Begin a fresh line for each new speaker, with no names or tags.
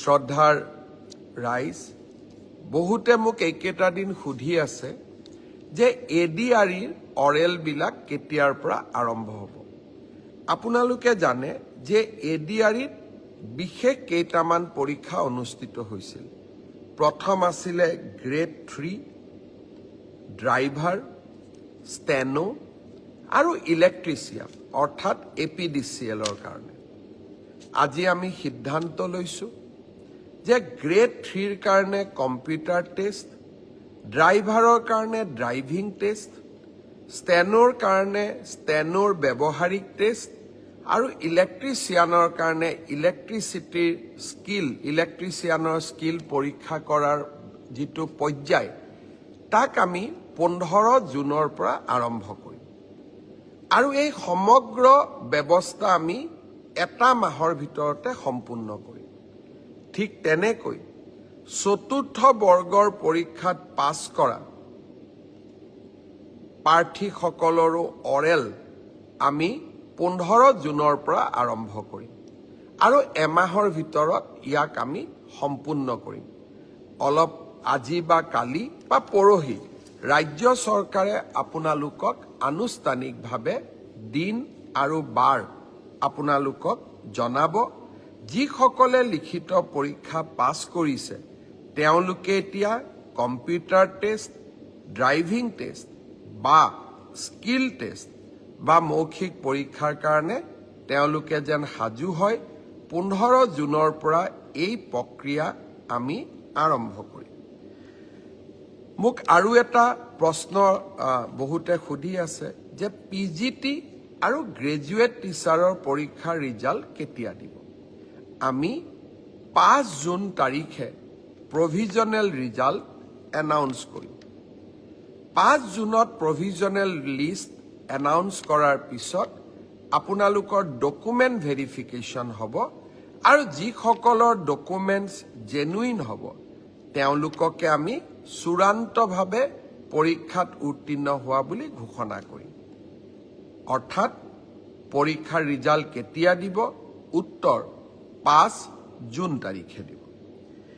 শ্ৰদ্ধাৰ ৰাইজ বহুতে মোক এইকেইটা দিন সুধি আছে যে এডিআৰইৰ অৰেলবিলাক কেতিয়াৰ পৰা আৰম্ভ হ'ব। আপোনালোকে জানে যে এডিআৰইত বিশেষ কেইটামান পৰীক্ষা অনুষ্ঠিত হৈছিল। প্ৰথম আছিলে গ্ৰেড 3 ড্ৰাইভাৰ, ষ্টেনো আৰু ইলেক্ট্ৰিচিয়ান অৰ্থাৎ এপিডিচিএলৰ কাৰণে। আজি আমি সিদ্ধান্ত লৈছোঁ যে গ্ৰেড 3ৰ কাৰণে কম্পিউটাৰ টেষ্ট, ড্ৰাইভাৰৰ কাৰণে ড্ৰাইভিং টেষ্ট, ষ্টেনোৰ কাৰণে ষ্টেনোৰ ব্যৱহাৰিক টেষ্ট আৰু ইলেক্ট্ৰিচিয়ানৰ কাৰণে ইলেক্ট্ৰিচিয়ানৰ স্কিল পৰীক্ষা কৰাৰ যিটো পৰ্যায় তাক আমি 15 জুনৰ পৰা আৰম্ভ কৰিম আৰু এই সমগ্ৰ ব্যৱস্থা আমি এটা মাহৰ ভিতৰতে সম্পূৰ্ণ কৰিম। ঠিক তেনেকৈ চতুৰ্থ বৰ্গৰ পৰীক্ষাত পাছ কৰা প্ৰাৰ্থীসকলৰো অৰেল আমি 15 জুনৰ পৰা আৰম্ভ কৰিম আৰু এমাহৰ ভিতৰত ইয়াক আমি সম্পূৰ্ণ কৰিম। অলপ আজি বা কালি বা পৰহি ৰাজ্য চৰকাৰে আপোনালোকক আনুষ্ঠানিকভাৱে দিন আৰু বাৰ আপোনালোকক জনাব। যিসকলে লিখিত পৰীক্ষা পাছ কৰিছে তেওঁলোকে এতিয়া কম্পিউটাৰ টেষ্ট, ড্ৰাইভিং টেষ্ট বা স্কিল টেষ্ট বা মৌখিক পৰীক্ষাৰ কাৰণে তেওঁলোকে যেন সাজু হয়। 15 জুনৰ পৰা এই প্ৰক্ৰিয়া আমি আৰম্ভ কৰিম। মোক আৰু এটা প্ৰশ্ন বহুতে সুধি আছে যে পিজিটি আৰু গ্ৰেজুৱেট টিচাৰৰ পৰীক্ষাৰ ৰিজাল্ট কেতিয়া দিব। আমি 5 জুন তাৰিখে প্ৰভিজনেল ৰিজাল্ট এনাউন্স কৰিম। 5 জুনত প্ৰভিজনেল লিষ্ট এনাউন্স কৰাৰ পিছত আপোনালোকৰ ডকুমেণ্ট ভেৰিফিকেশ্যন হ'ব আৰু যিসকলৰ ডকুমেণ্টছ জেনুইন হ'ব তেওঁলোককে আমি চূড়ান্তভাৱে পৰীক্ষাত উত্তীৰ্ণ হোৱা বুলি ঘোষণা কৰিম। অৰ্থাৎ পৰীক্ষাৰ ৰিজাল্ট কেতিয়া দিব? উত্তৰ 5 জুন তাৰিখে দিব।